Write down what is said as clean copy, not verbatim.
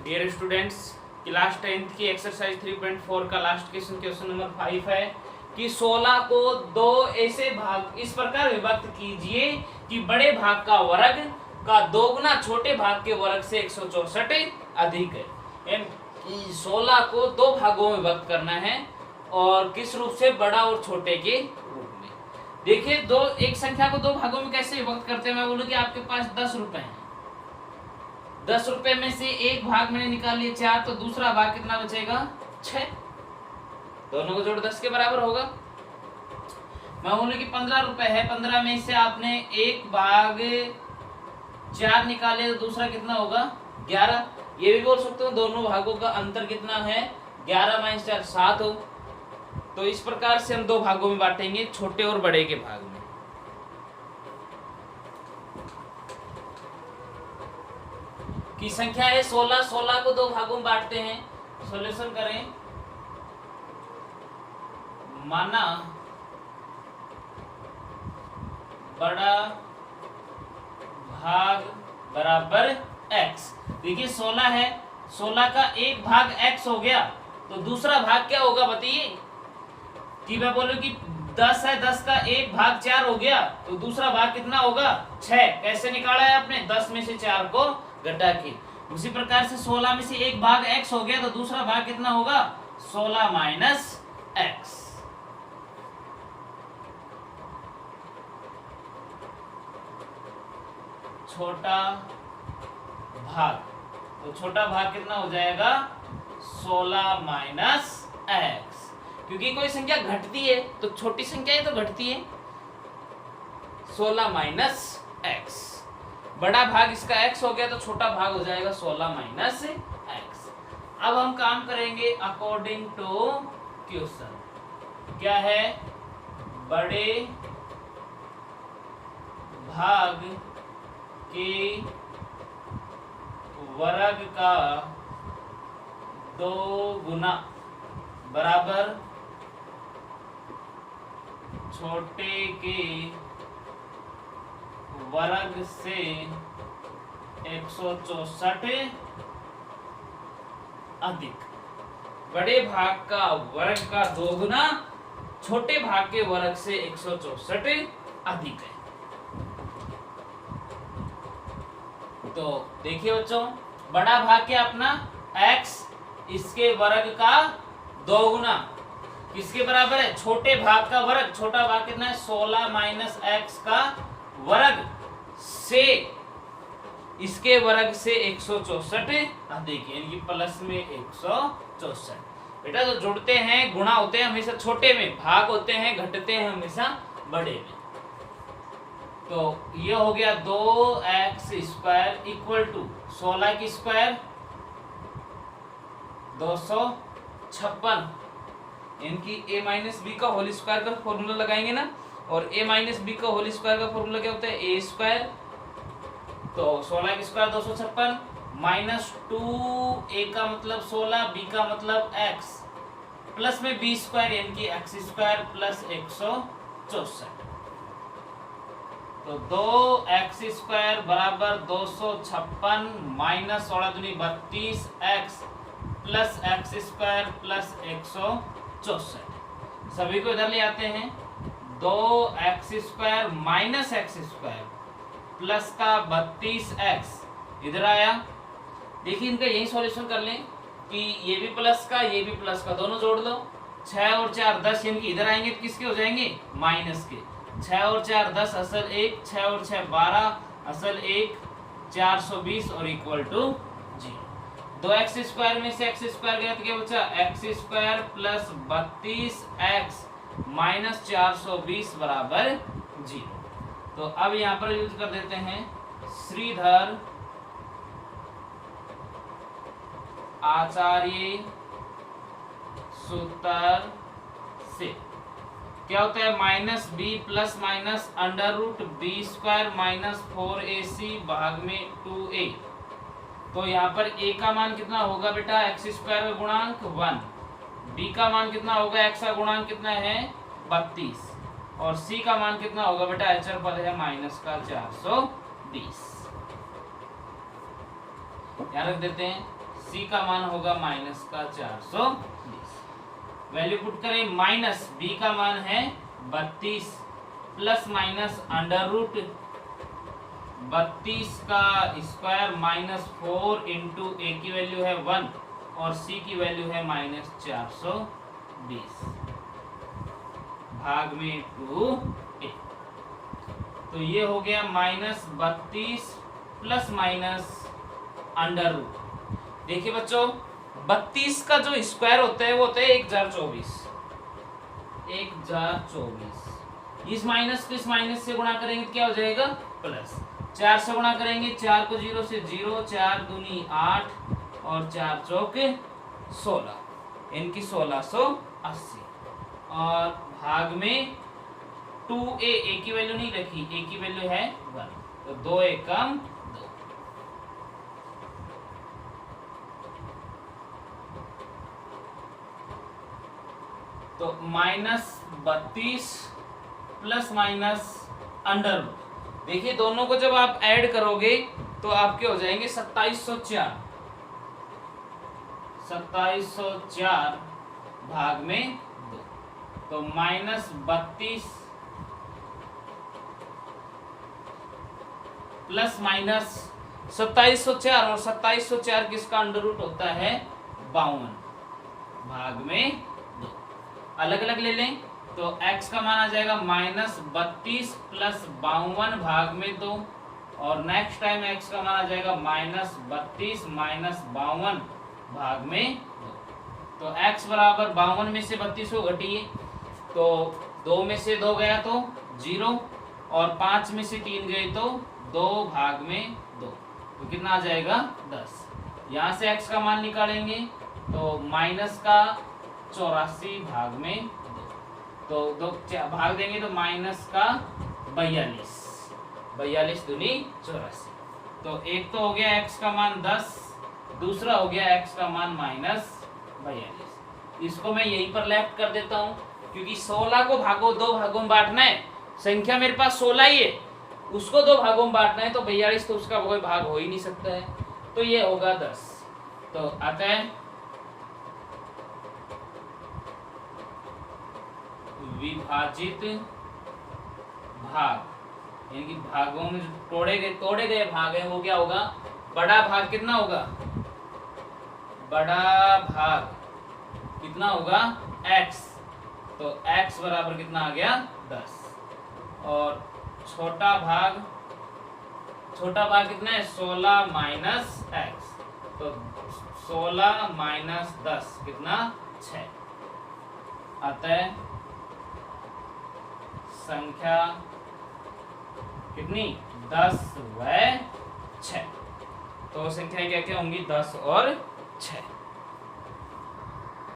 Dear students, class 10th की exercise 3.4 का last question number 5 है कि 16 को दो ऐसे भाग इस प्रकार विभक्त कीजिए कि बड़े भाग का वर्ग का दोगुना छोटे भाग के वर्ग से 164 अधिक है। यानी कि 16 को दो भागों में विभक्त करना है और किस रूप से, बड़ा और छोटे के रूप में। देखिए, दो एक संख्या को दो भागों में कैसे विभक्त करते हैं। मैं बोलूं कि आपके पास 10 रुपए हैं, 10 रुपए में से एक भाग मैंने निकाल लिया 4, तो दूसरा भाग कितना बचेगा 6। दोनों को जोड़ 10 के बराबर होगा। मैं बोलूं कि 15 रुपए है, 15 में से आपने एक भाग 4 निकाले तो दूसरा कितना होगा 11। ये भी बोल सकते हो दोनों भागों का अंतर कितना है 11 - 4 7 हो। तो इस प्रकार से हम दो भागों में बांटेंगे, छोटे और बड़े के भाग में। की संख्या है 16, 16 को दो भागों में बांटते हैं। सॉल्यूशन करें। माना बड़ा भाग बराबर x। देखिए 16 है, 16 का एक भाग x हो गया तो दूसरा भाग क्या होगा बताइए। कि मैं बोलूं कि 10 है, 10 का एक भाग 4 हो गया तो दूसरा भाग कितना होगा 6। कैसे निकाला है आपने, 10 में से 4 को घटा के। उसी प्रकार से 16 में से एक भाग x हो गया तो दूसरा भाग कितना होगा 16 - x। छोटा भाग, तो छोटा भाग कितना हो जाएगा 16 - x। क्योंकि कोई संख्या घटती है तो छोटी संख्याएं तो घटती है। 16 - x, बड़ा भाग इसका x हो गया तो छोटा भाग हो जाएगा 16 - x। अब हम काम करेंगे अकॉर्डिंग टू क्वेश्चन। क्या है, बड़े भाग के वर्ग का 2 गुना बराबर छोटे के वर्ग से 164 अधिक। बड़े भाग का वर्ग का 2 गुना छोटे भाग के वर्ग से 164 अधिक है। तो देखिए बच्चों, बड़ा भाग क्या अपना x, इसके वर्ग का 2 गुना किसके बराबर है, छोटे भाग का वर्ग। छोटा भाग कितना है 16 - x का वर्ग से इसके वर्ग से 164 अधिक, यानी कि प्लस में 164। बेटा जो जुड़ते हैं गुणा होते हैं हमेशा छोटे में, भाग होते हैं घटते हैं हमेशा बड़े में। तो ये हो गया 2x² इक्वल टू 16 की स्क्वायर 256, इनकी a - b का होल स्क्वायर का फॉर्मूला लगाएंगे ना। और a - b का होल स्क्वायर का फॉर्मूला क्या होता है a²। तो 16 की स्क्वायर 256 -2 a का मतलब 16, b का मतलब x, प्लस में b² यानी कि x² प्लस 164। तो 2x² बराबर 256 - 16 दूनी 32x प्लस x² प्लस 164। सभी को इधर ले आते हैं। 2x² माइनस x² प्लस का 32x इधर आया। देखिए इनका यही सॉल्यूशन कर लें कि ये भी प्लस का ये भी प्लस का, दोनों जोड़ दो। 6 और 4 10, यानी कि इधर आएंगे तो किसके हो जाएंगे माइनस के। 6 और 4 10 असल 1, 6 और 6 12 असल 1, 420 और इक्वल टू 0। 2x² में से x² गया तो क्या बचा x² प्लस 32x माइनस 420 बराबर 0। तो अब यहाँ पर यूज कर देते हैं श्रीधर आचार्य सूत्र से। क्या होता है -b plus minus √b² minus 4ac भाग में 2a। तो यहाँ पर a का मान कितना होगा बेटा x² का गुणांक 1, b का मान कितना होगा x का गुणांक कितना है 32 और c का मान कितना होगा बेटा अचर पद है माइनस का 420। यहाँ रख देते हैं सी का मान होगा माइनस का 420। वैल्यू पुट करें, माइनस बी का मान है 32 प्लस माइनस अंडर रूट 32 का स्क्वायर माइनस 4 इंटू ए की वैल्यू है 1 और सी की वैल्यू है माइनस 420 भाग में 2a। तो ये हो गया minus 32 plus minus under root. देखिए बच्चों, 32 का जो स्क्वायर होता है वो होता है 1024। 1024 इस माइनस को इस माइनस से गुणा करेंगे क्या हो जाएगा प्लस। 4 से गुणा करेंगे, 4 को 0 से 0, 4 दूनी 8 और 4 चौक 16, इनकी 1680 और भाग में 2a, a की वैल्यू नहीं रखी, a की वैल्यू है 1, तो 2 एकम 2। तो minus 32 plus minus under root. देखिए दोनों को जब आप ऐड करोगे तो आपके हो जाएंगे 2704। 2704 भाग में 2, तो माइनस 32 प्लस माइनस 2704 और 2704 किसका अंडर रूट होता है 52 भाग में 2। अलग अलग ले लें तो x का मान आ जाएगा माइनस 32 प्लस 52 भाग में 2 और नेक्स्ट टाइम x का मान आ जाएगा माइनस 32 माइनस 52 भाग में 2। तो x बराबर 52 में से 32 को घटिए तो 2 में से 2 गया तो 0 और 5 में से 3 गए तो 2 भाग में 2, तो कितना आ जाएगा 10। यहाँ से x का मान निकालेंगे तो माइनस का 84 भाग में 2, तो 2 भाग देंगे तो माइनस का 42, 42 दूनी 84। तो एक तो हो गया x का मान 10, दूसरा हो गया x का मान माइनस 42। इसको मैं यहीं पर लेफ्ट कर देता हूँ क्योंकि 16 को भागो 2 भागों में बांटना है, संख्या मेरे पास 16 ही है, उसको 2 भागों में बांटना है तो 42 तो उसका कोई भाग हो ही नहीं सकता है, तो ये होगा 10। तो आता है विभाजित भाग, यानी कि भागों में जो तोड़े गए भाग है वो क्या होगा, बड़ा भाग कितना होगा, बड़ा भाग कितना होगा x, तो x बराबर कितना आ गया 10 और छोटा भाग कितना है 16 माइनस x, तो 16 माइनस 10 कितना 6 आता है। संख्या कितनी 10 व 6, तो संख्या क्या क्या होंगी 10 और 6।